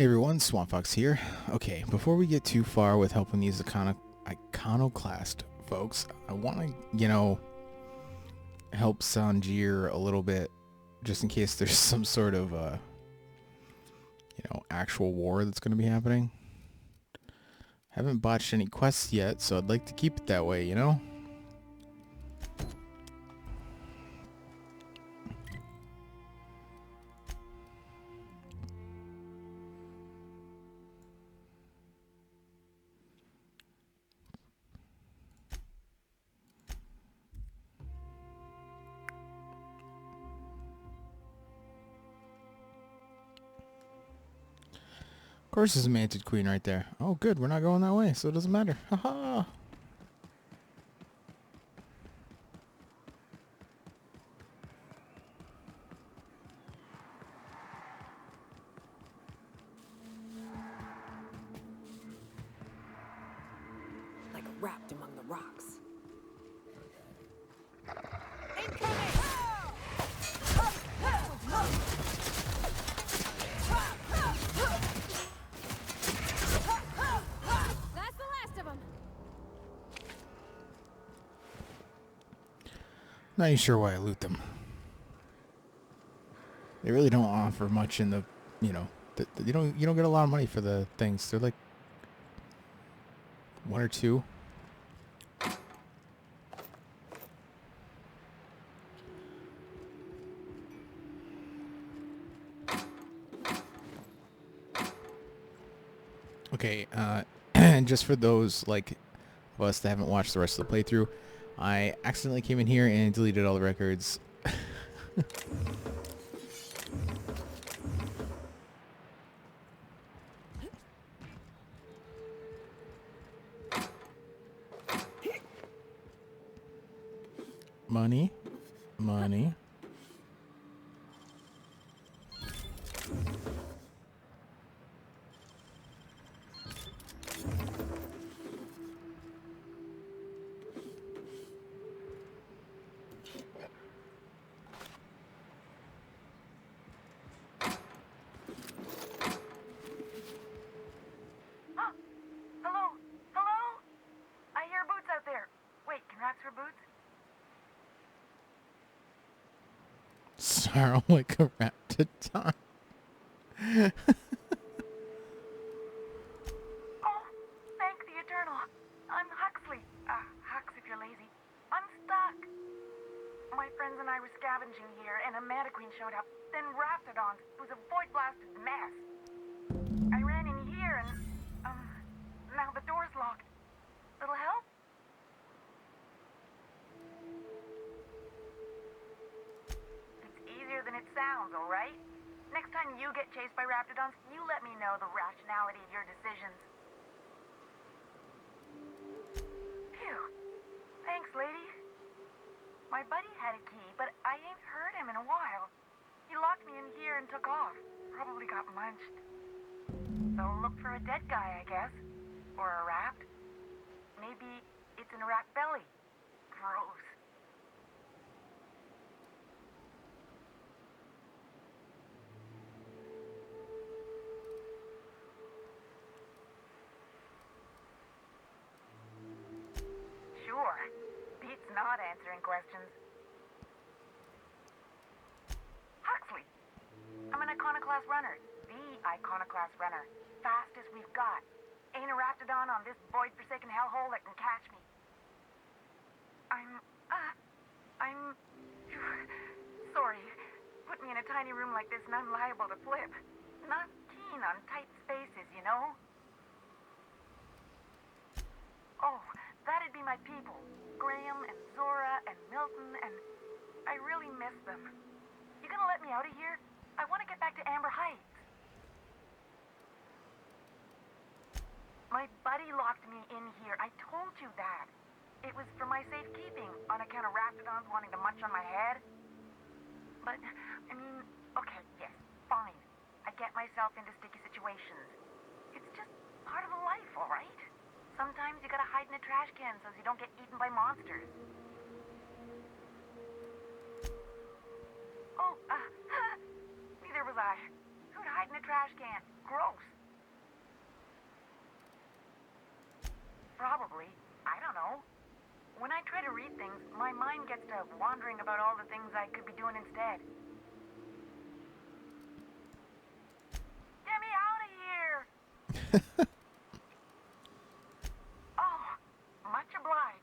Hey everyone, Swamp Fox here. Okay, before we get too far with helping these iconoclast folks, I want to, help Sanjir a little bit, just in case there's some sort of, actual war that's going to be happening. Haven't botched any quests yet, so I'd like to keep it that way, you know? Of course there's a Manted Queen right there. Oh good, we're not going that way, so it doesn't matter. Haha! Like wrapped among the rocks. That's the last of them. Not even sure why I loot them. They really don't offer much in the, you don't get a lot of money for the things. They're like one or two. Okay, and just for those like of us that haven't watched the rest of the playthrough, I accidentally came in here and deleted all the records. Money. Money. Hello? Hello? I hear boots out there. Wait, can rats for boots? Snarl like a raptor. Oh, thank the Eternal. I'm Huxley. Hux if you're lazy. I'm stuck. My friends and I were scavenging here, and a Mana Queen showed up. Then Raptidons. It was a void-blasted mess. I ran in here and, now the door's locked. Little help? It's easier than it sounds, alright? Next time you get chased by Raptidons, you let me know the rationality of your decisions. Phew. Thanks, lady. My buddy had a key, but I ain't heard him in a while. He locked me in here and took off. Probably got munched. So look for a dead guy, I guess. Or a rat. Maybe it's in a rat belly. Gross. Sure. Beats not answering questions. Huxley. I'm an iconoclast runner. The iconoclast runner. Fastest we've got. Ain't a raptidon on this void-forsaken hellhole that can catch me. I'm sorry. Put me in a tiny room like this and I'm liable to flip. Not keen on tight spaces, you know? Oh, that'd be my people. Graham and Zora and Milton and... I really miss them. You gonna let me out of here? I want to get back to Amber Heights. My buddy locked me in here. I told you that. It was for my safekeeping, on account of raptidons wanting to munch on my head. But, I mean, okay, yes, fine. I get myself into sticky situations. It's just part of life, all right? Sometimes you gotta hide in a trash can so you don't get eaten by monsters. Oh, neither was I. Who'd hide in a trash trash can. Gross. Probably. I don't know. When I try to read things, my mind gets to wandering about all the things I could be doing instead. Get me out of here! Oh, much obliged.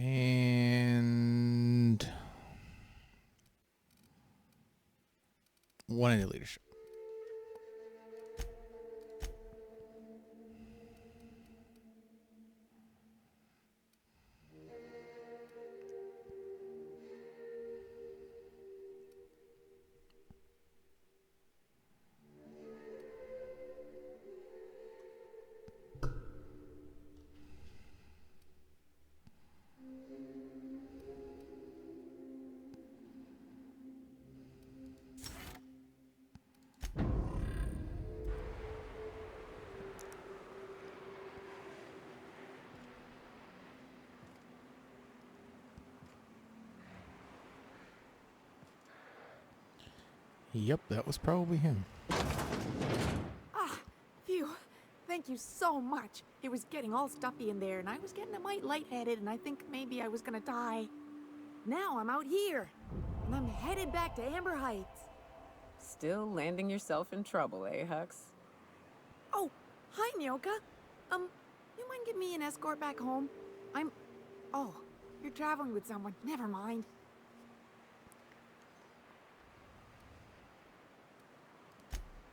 And one in the leadership. Yep, that was probably him. Ah, phew. Thank you so much. It was getting all stuffy in there, and I was getting a mite lightheaded, and I think maybe I was gonna die. Now I'm out here, and I'm headed back to Amber Heights. Still landing yourself in trouble, eh, Hux? Oh, hi, Nyoka. You mind giving me an escort back home? Oh, you're traveling with someone. Never mind.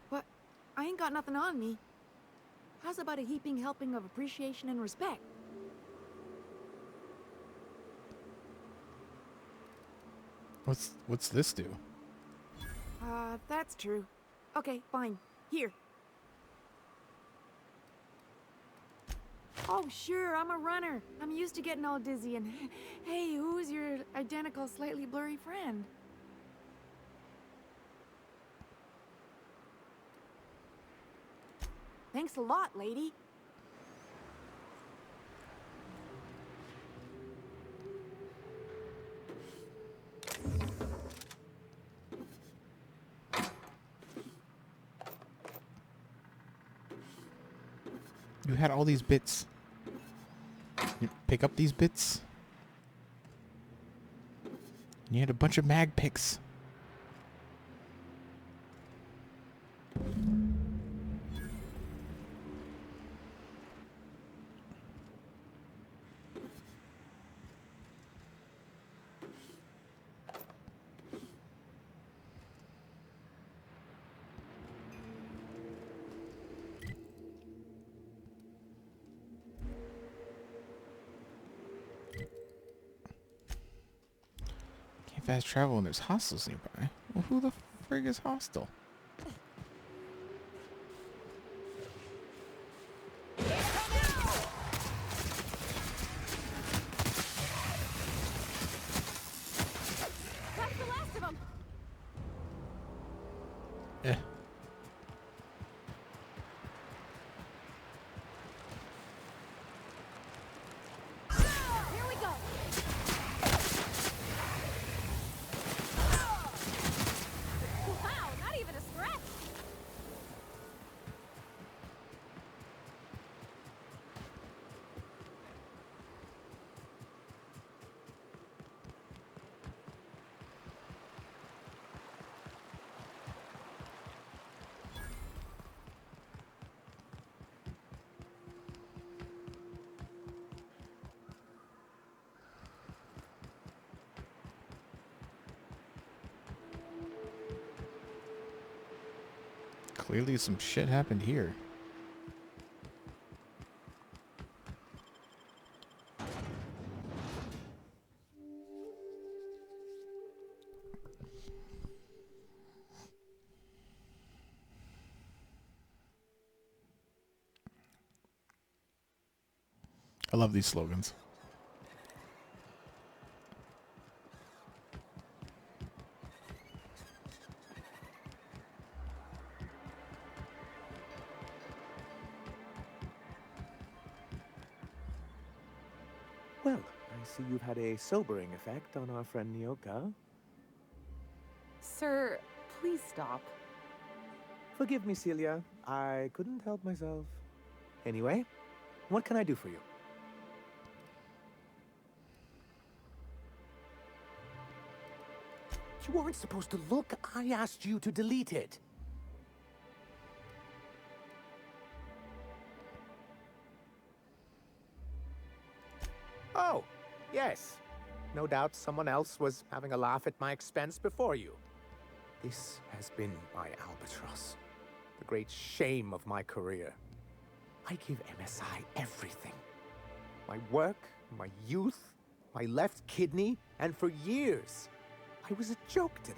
But I ain't got nothing on me. How's about a heaping helping of appreciation and respect? What's this do? That's true. Okay, fine. Here. Oh, sure, I'm a runner. I'm used to getting all dizzy and... Hey, who's your identical, slightly blurry friend? Thanks a lot, lady. You had all these bits. You pick up these bits. You had a bunch of mag picks. Can't fast travel when there's hostiles nearby. Well, who the frig is hostile? That's the last of them! Eh. Here we go! Wow, not even a scratch! Clearly some shit happened here. I love these slogans. Well, I see you've had a sobering effect on our friend Nyoka. Sir, please stop. Forgive me, Celia. I couldn't help myself. Anyway, what can I do for you? You weren't supposed to look. I asked you to delete it. Oh, yes. No doubt someone else was having a laugh at my expense before you. This has been my albatross. The great shame of my career. I give MSI everything. My work, my youth, my left kidney, and for years, I was a joke to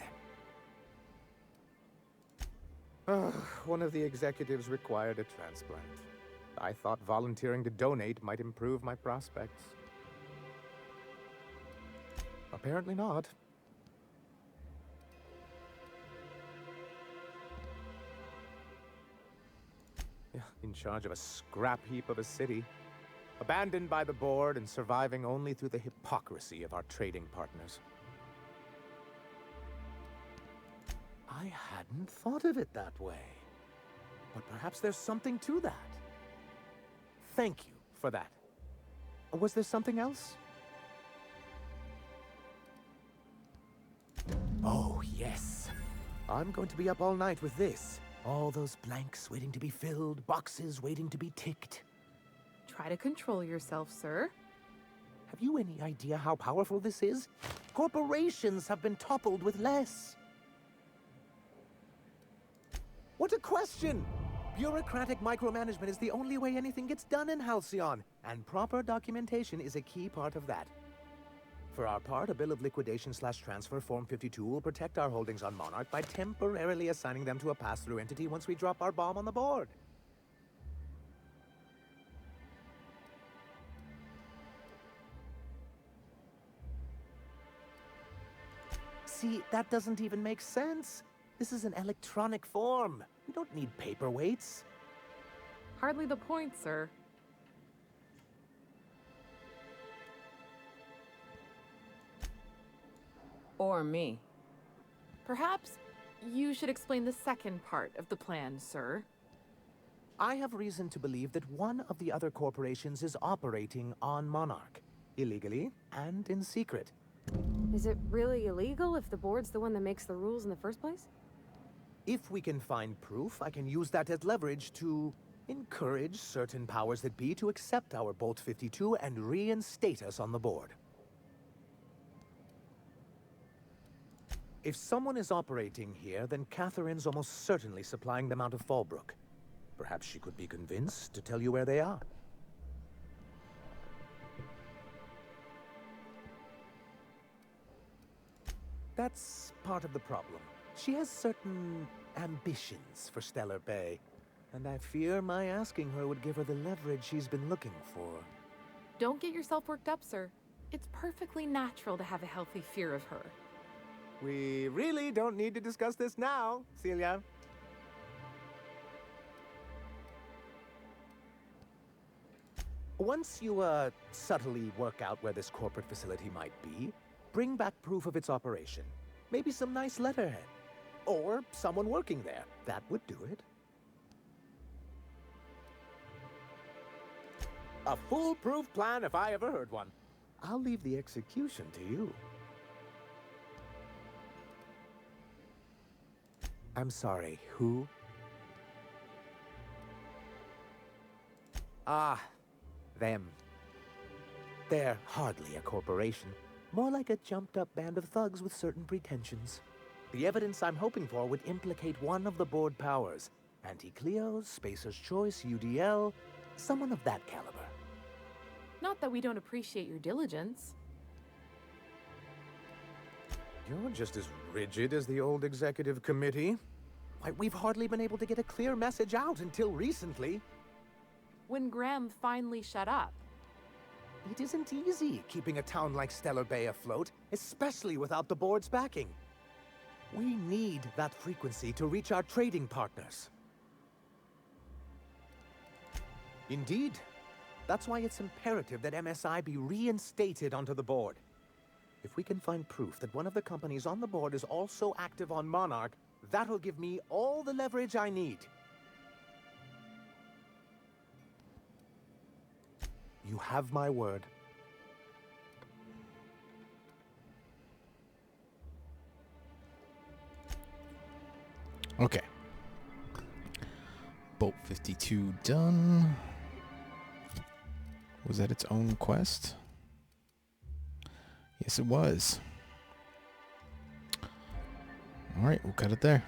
them. One of the executives required a transplant. I thought volunteering to donate might improve my prospects. Apparently not. Yeah, in charge of a scrap heap of a city. Abandoned by the board and surviving only through the hypocrisy of our trading partners. I hadn't thought of it that way. But perhaps there's something to that. Thank you for that. Was there something else? Oh, yes. I'm going to be up all night with this. All those blanks waiting to be filled, boxes waiting to be ticked. Try to control yourself, sir. Have you any idea how powerful this is? Corporations have been toppled with less. What a question! Bureaucratic micromanagement is the only way anything gets done in Halcyon, and proper documentation is a key part of that. For our part, a bill of liquidation/transfer Form 52 will protect our holdings on Monarch by temporarily assigning them to a pass-through entity once we drop our bomb on the board. See, that doesn't even make sense. This is an electronic form. We don't need paperweights. Hardly the point, sir. Or me. Perhaps you should explain the second part of the plan, sir. I have reason to believe that one of the other corporations is operating on Monarch, illegally and in secret. Is it really illegal if the board's the one that makes the rules in the first place? If we can find proof, I can use that as leverage to encourage certain powers that be to accept our Bolt 52 and reinstate us on the board. If someone is operating here, then Catherine's almost certainly supplying them out of Fallbrook. Perhaps she could be convinced to tell you where they are. That's part of the problem. She has certain ambitions for Stellar Bay, and I fear my asking her would give her the leverage she's been looking for. Don't get yourself worked up, sir. It's perfectly natural to have a healthy fear of her. We really don't need to discuss this now, Celia. Once you, subtly work out where this corporate facility might be, bring back proof of its operation. Maybe some nice letterhead. Or someone working there. That would do it. A foolproof plan if I ever heard one. I'll leave the execution to you. I'm sorry, who? Ah, them. They're hardly a corporation. More like a jumped-up band of thugs with certain pretensions. The evidence I'm hoping for would implicate one of the board powers. Anti-Cleos, Spacer's Choice, UDL, someone of that caliber. Not that we don't appreciate your diligence. You're just as rigid as the old executive committee. Why, we've hardly been able to get a clear message out until recently. When Graham finally shut up. It isn't easy keeping a town like Stellar Bay afloat, especially without the board's backing. We need that frequency to reach our trading partners. Indeed. That's why it's imperative that MSI be reinstated onto the board. If we can find proof that one of the companies on the board is also active on Monarch, that'll give me all the leverage I need. You have my word. Okay. Bolt 52 done. Was that its own quest? Yes, it was. All right, we'll cut it there.